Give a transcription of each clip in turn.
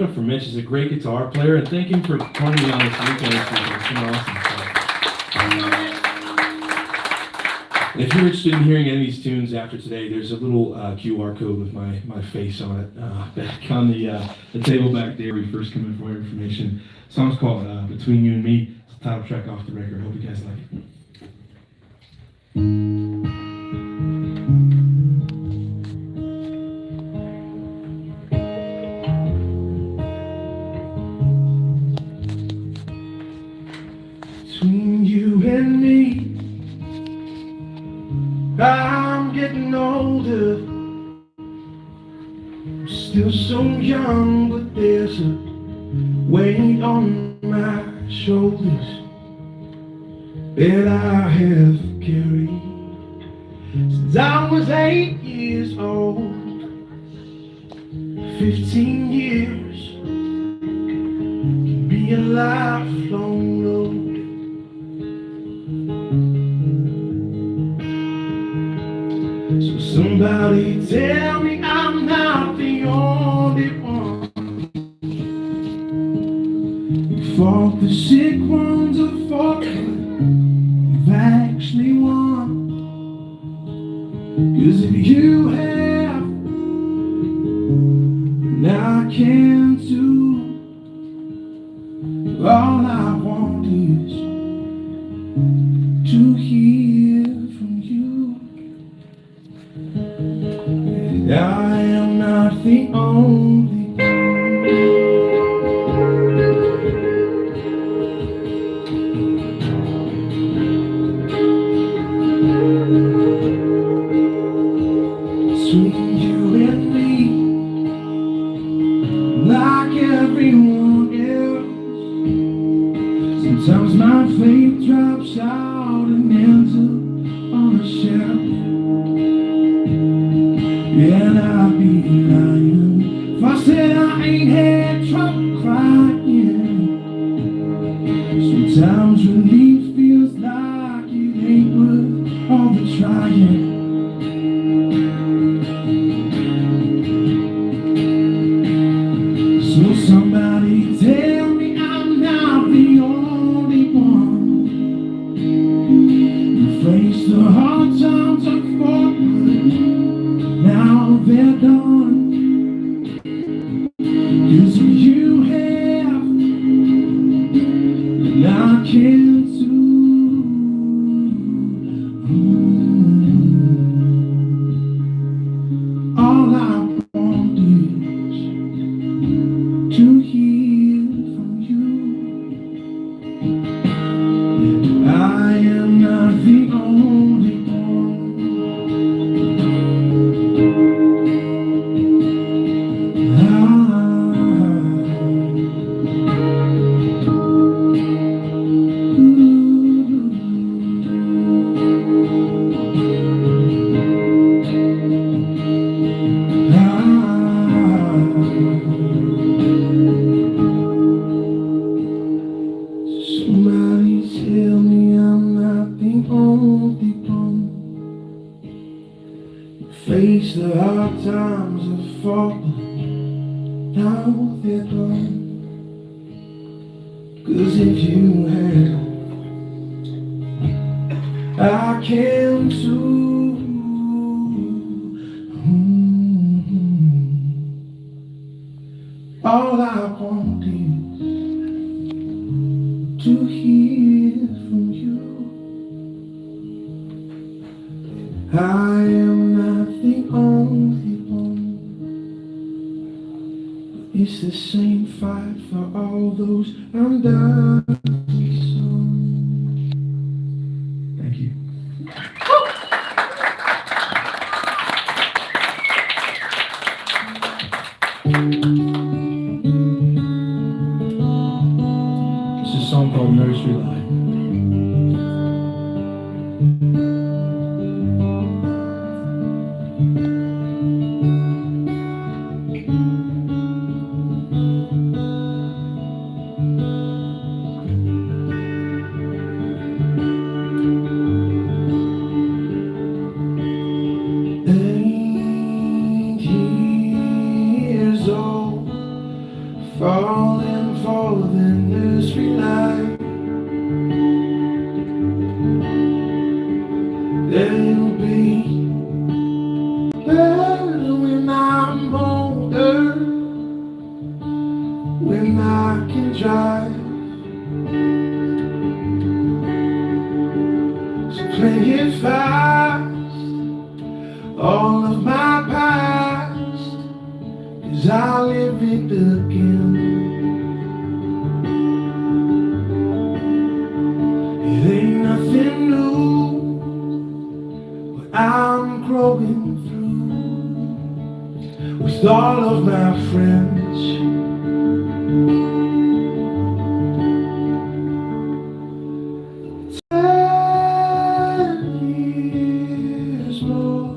it up for Mitch. He's a great guitar player, and thank him for joining me on this weekend. It's been awesome. If you're interested in hearing any of these tunes after today, there's a little QR code with my face on it back on the table back there where you first come in for more information. The song's called Between You and Me. It's the title track off the record. Hope you guys like it. Between you and me, I'm getting older. I'm still so young, but there's a weight on my shoulders that I have carried since I was 8 years old. 15 years can be a lifelong road. So somebody tell me I'm not the only one. You fought the sick ones of fought, you've actually won. 'Cause if you have, then I can too. All I want is to hear from you. And I am not the only one. Between you and me, like everyone else, sometimes my faith drops out and ends up on a shelf. And I'd be lying if I said I ain't had trouble crying. Sometimes relief feels like it ain't worth all the trying. So somebody tell me I'm not the only one who faced the hard times I fought with. Now they're done. 'Cause you have, and I can too. All I want is to hear from you. I am not the only one. Somebody tell me I'm not the only one. Face the hard times of falling, now they're gone. 'Cause if you have, I can too. All I want is to hear from you. I am not the only one. It's the same fight for all those undone songs. Thank you. It's a song called Nursery Life. falling for the nursery light. They'll be better when I'm older, when I can drive. So play it fast, all of my past, 'cause I live it again. It ain't nothing new, but I'm growing through with all of my friends. 10 years more,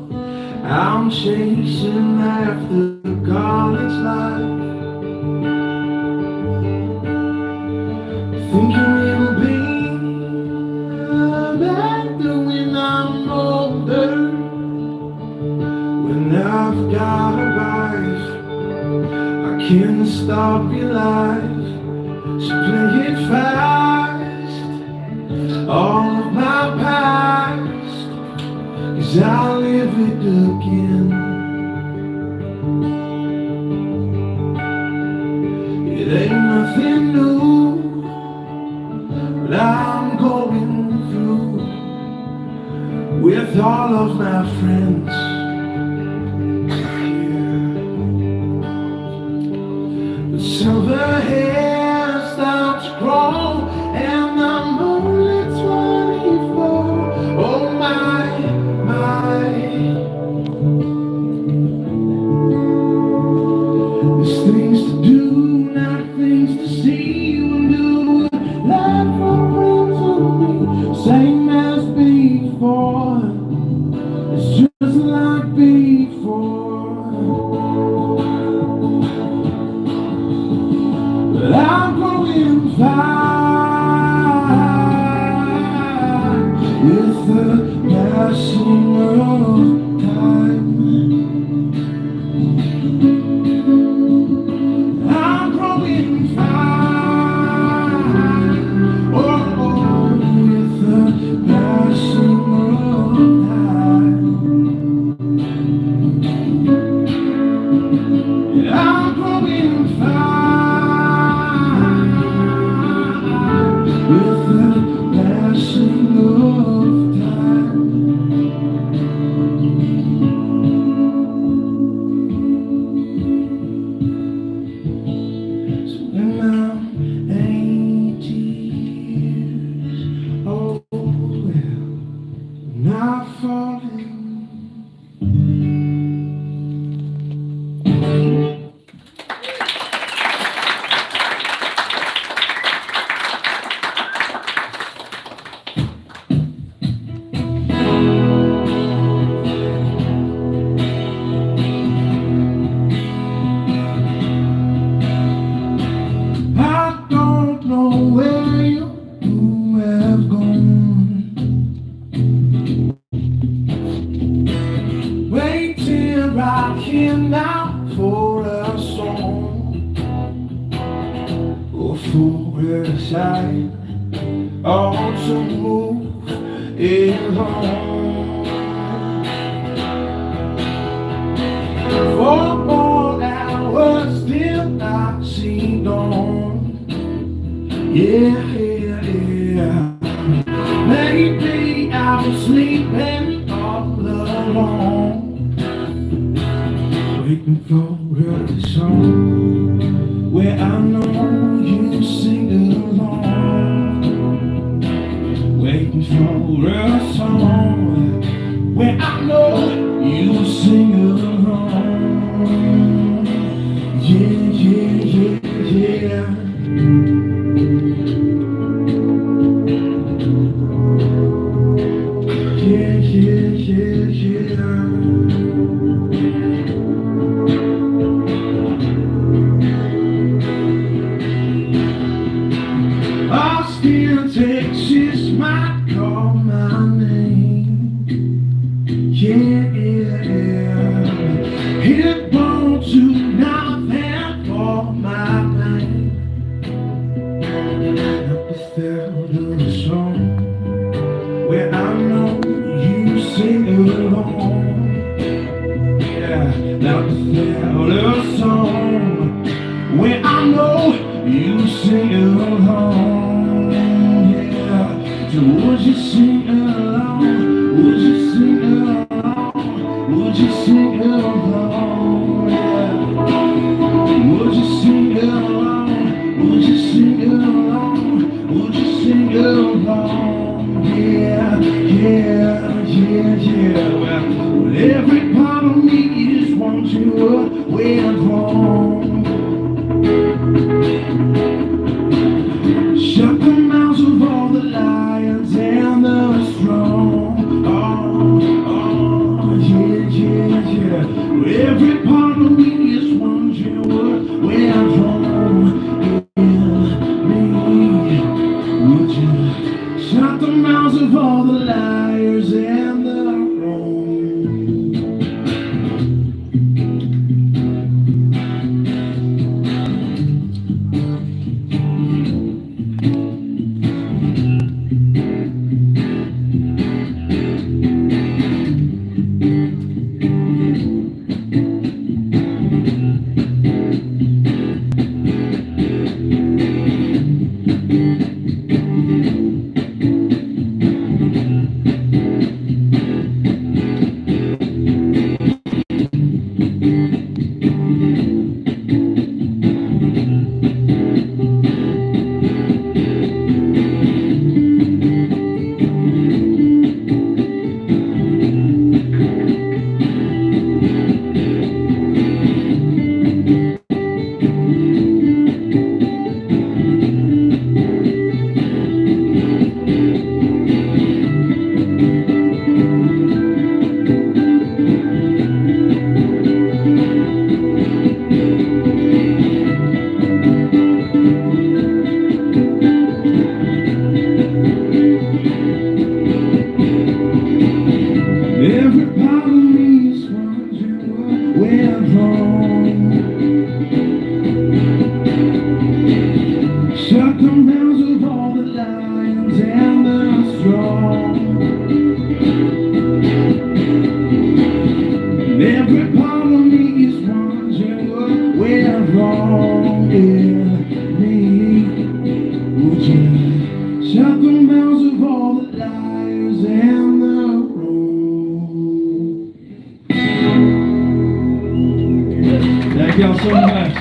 I'm chasing after college life, thinking it'll be better when I'm older, when I've got a wife I can't stop your life. So play it fast, all of my past, 'cause I live it again. It ain't nothing new, but I'm going through with all of my friends. The silver hair starts to grow, and I'm only 24. Oh my, my. There's things to do, not things to see. When do life will bring to me, same as before. It's just like before. But I'm growing fine with the passing of time. I'm growing fine, oh, with the passing of time. I'm growing fine with the passing of time. So when I'm 80 years old, well, not falling. I don't know where you have gone. Waiting right here now for a song, or for a sign, or to move it home. For more hours till I see dawn. Yeah, yeah, yeah. Maybe I'm sleeping all alone, waiting for a song where I know you sing along. Waiting for a song where I know you sing along. Yeah, yeah, yeah, yeah. Yeah, yeah, yeah, yeah. Austin, Texas might call my name. Yeah, yeah, yeah. It won't do nothing for my pain. When I know you sing along, yeah. So would you sing along? Would you sing along? Would you sing along? Yeah. Would you sing along? Would you sing along? Would you sing along? Yeah, yeah, yeah, yeah. Well, every part of me is wondering what went wrong. Shut the mouths of all the lions and the strong. Oh, yeah, yeah, yeah. Every part of me is wondering what went wrong in me. Would you shut the mouths of all the liars and the wrong? Every part of me is wondering what went wrong. Shut the mouths of all the lions and the strong. And every part of me is wondering what went wrong in me. Would you shut the mouths of all the liars and the Thank y'all so much.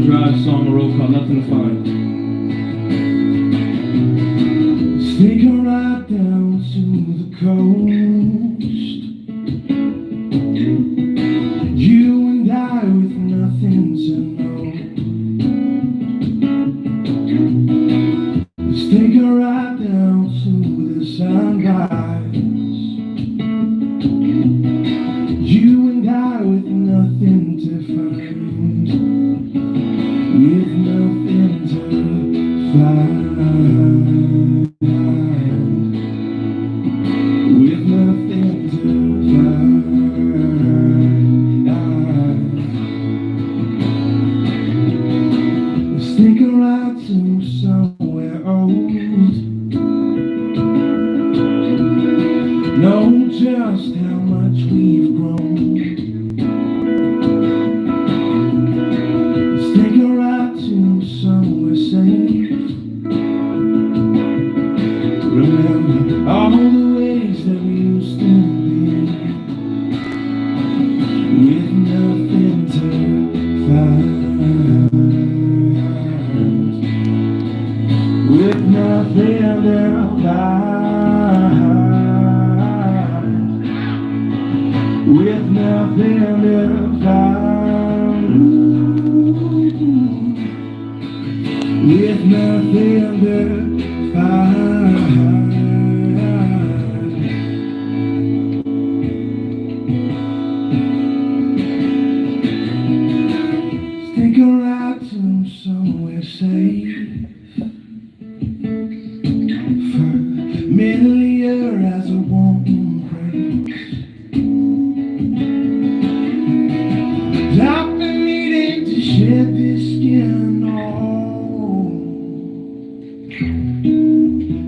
Drive song I wrote called Nothing to Find. Sneaking right down to the coast, you and I with nothing to know. Sneaking right down to the sunrise, you and I with nothing to find. With nothing to find, with nothing to find, sneaking right to somewhere old. Know just how much we've grown. Somewhere safe. Remember all the ways that we used to be, with nothing to find, with nothing to find, with nothing to find. with nothing but fire. Take a ride to somewhere safe, familiar as a warm embrace. I've been needing to shed this skin. Oh,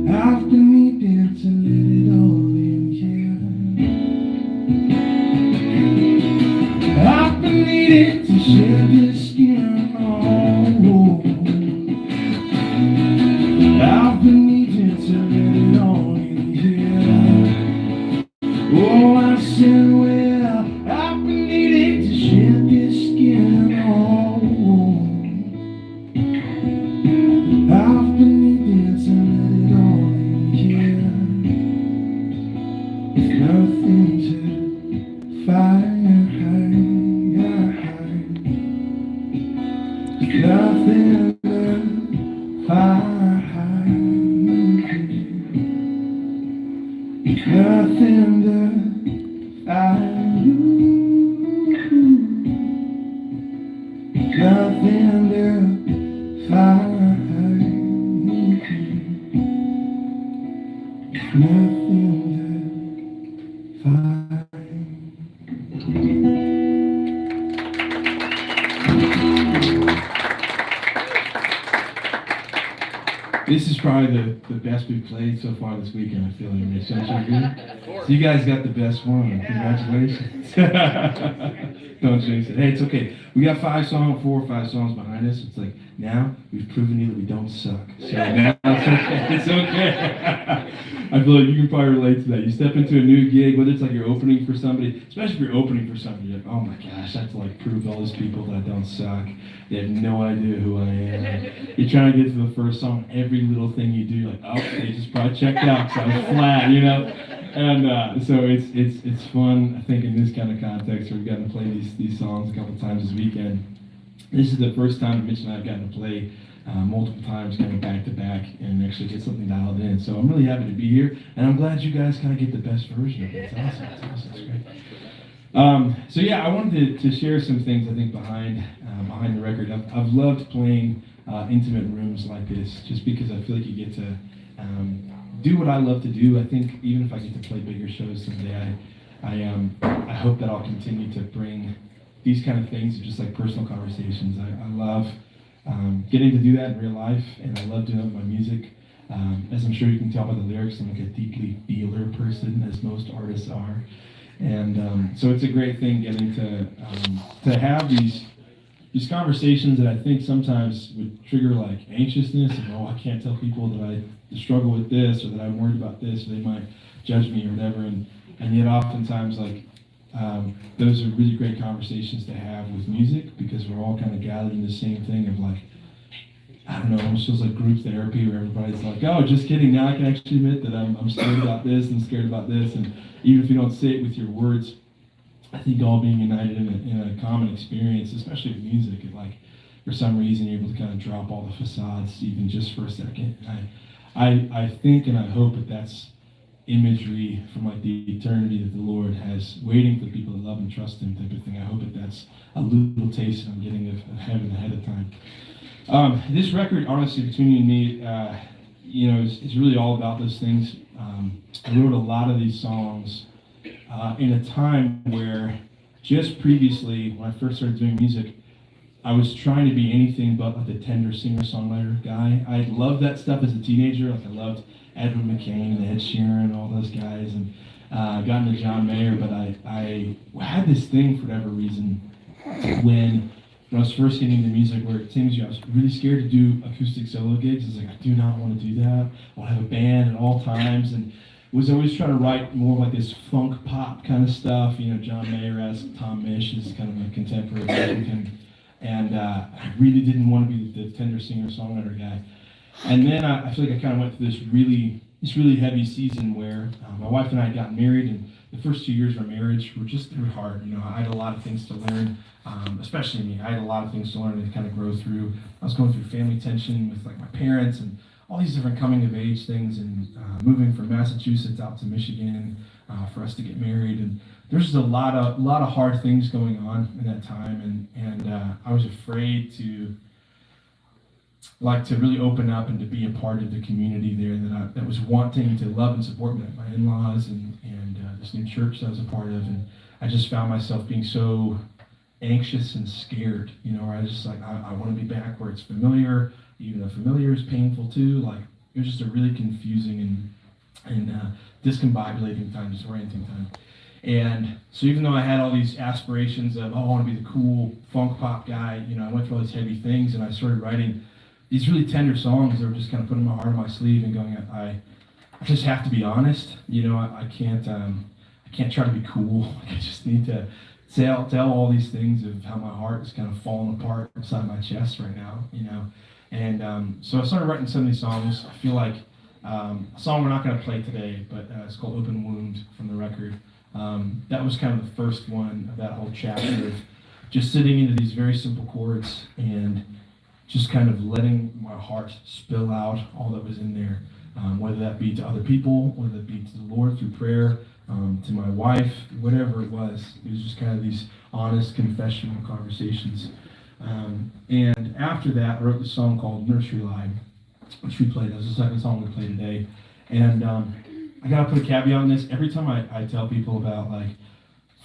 I've been needing to let it all in here. I've been needing to shed this skin. Oh, I've been needing to let it all in here. Oh, I said, well, I've been needing to shed this skin. Oh, I've been needing to let it all in here. There's nothing to fight. Nothing to fight. Nothing to fight. Nothing to fight. Nothing to fight. This is probably the best we've played so far this weekend. I feel like it sounds so good. So you guys got the best one. Congratulations. Don't jinx it. Hey, it's okay. We got 4 or 5 songs behind us. It's like, now we've proven you that we don't suck. So now it's okay. It's okay. I feel like you can probably relate to that. You step into a new gig, whether it's like you're opening for somebody, especially if you're opening for somebody, you're like, oh my gosh, I have to like prove to all these people that I don't suck. They have no idea who I am. You're trying to get to the first song, every little thing you do, you're like, oh, they just probably checked out because I was flat, you know? And so it's fun, I think, in this kind of context where we've gotten to play these songs a couple times this weekend. This is the first time Mitch and I have gotten to play multiple times, kind of back to back, and actually get something dialed in. So I'm really happy to be here, and I'm glad you guys kind of get the best version of it. It's awesome. It's awesome. It's great. So yeah, I wanted to share some things I think behind the record. I've loved playing intimate rooms like this, just because I feel like you get to do what I love to do. I think even if I get to play bigger shows someday, I hope that I'll continue to bring these kind of things, just like personal conversations. I love getting to do that in real life, and I love doing it with my music. As I'm sure you can tell by the lyrics, I'm like a deeply feeler person, as most artists are. And so it's a great thing getting to have these conversations that I think sometimes would trigger like anxiousness, and I can't tell people that I struggle with this, or that I'm worried about this, or they might judge me or whatever. And yet oftentimes like those are really great conversations to have with music, because we're all kind of gathered in the same thing of like, I don't know, almost feels like group therapy where everybody's like, oh, just kidding, now I can actually admit that I'm scared about this and scared about this. And even if you don't say it with your words, I think all being united in a common experience, especially with music, it like for some reason you're able to kind of drop all the facades even just for a second. I think and I hope that that's imagery from like the eternity that the Lord has waiting for people that love and trust Him, type of thing. I hope that that's a little taste I'm getting of heaven ahead of time. This record, honestly, between you and me, is really all about those things. I wrote a lot of these songs in a time where just previously, when I first started doing music, I was trying to be anything but like the tender singer-songwriter guy. I loved that stuff as a teenager. Like I loved Edwin McCain and Ed Sheeran, all those guys, and got into John Mayer. But I had this thing for whatever reason when I was first getting into music, where it seems I was really scared to do acoustic solo gigs. I was like, I do not want to do that. I want to have a band at all times, and was always trying to write more like this funk pop kind of stuff. John Mayer-esque, Tom Misch is kind of a contemporary American. And I really didn't want to be the tender singer-songwriter guy. And then I feel like I kind of went through this really heavy season where my wife and I had gotten married, and the first 2 years of our marriage were hard. You know, I had a lot of things to learn, especially me. I had a lot of things to learn and kind of grow through. I was going through family tension with like my parents and all these different coming of age things, and moving from Massachusetts out to Michigan for us to get married. And there's just a lot of hard things going on in that time, and I was afraid to really open up and to be a part of the community there that was wanting to love and support me, like my in-laws and this new church that I was a part of. And I just found myself being so anxious and scared, you know, where I was just like, I want to be back where it's familiar, even though familiar is painful too. Like, it was just a really confusing and discombobulating time, disorienting time. And so even though I had all these aspirations of, I want to be the cool funk pop guy, you know, I went through all these heavy things, and I started writing these really tender songs that were just kind of putting my heart on my sleeve and going, I just have to be honest. You know, I can't try to be cool. Like, I just need to tell all these things of how my heart is kind of falling apart inside my chest right now, you know. And so I started writing some of these songs. I feel like a song we're not going to play today, but it's called Open Wound from the record. That was kind of the first one of that whole chapter of just sitting into these very simple chords and just kind of letting my heart spill out all that was in there, whether that be to other people, whether that be to the Lord through prayer, to my wife, whatever it was. It was just kind of these honest confessional conversations. And after that, I wrote this song called Nursery Line, which we played. That was the second song we played today. And I gotta put a caveat on this. Every time I tell people about like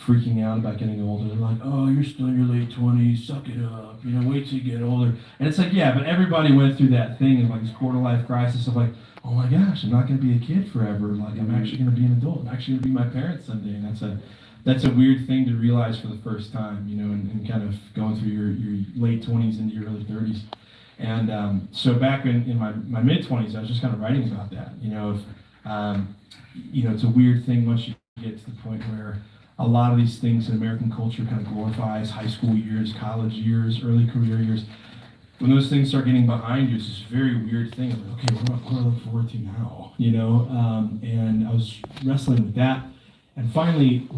freaking out about getting older, they're like, oh, you're still in your late 20s, suck it up, you know, wait till you get older. And it's like, yeah, but everybody went through that thing of like this quarter-life crisis of like, oh my gosh, I'm not gonna be a kid forever. Like, I'm actually gonna be an adult. I'm actually gonna be my parents someday. And that's a weird thing to realize for the first time, you know, and kind of going through your late 20s into your early 30s. And so back in my mid-20s, I was just kind of writing about that, you know, you know, it's a weird thing once you get to the point where a lot of these things in American culture kind of glorifies high school years, college years, early career years. When those things start getting behind you, it's this very weird thing of like, okay, what do I look forward to now? You know, and I was wrestling with that. And finally,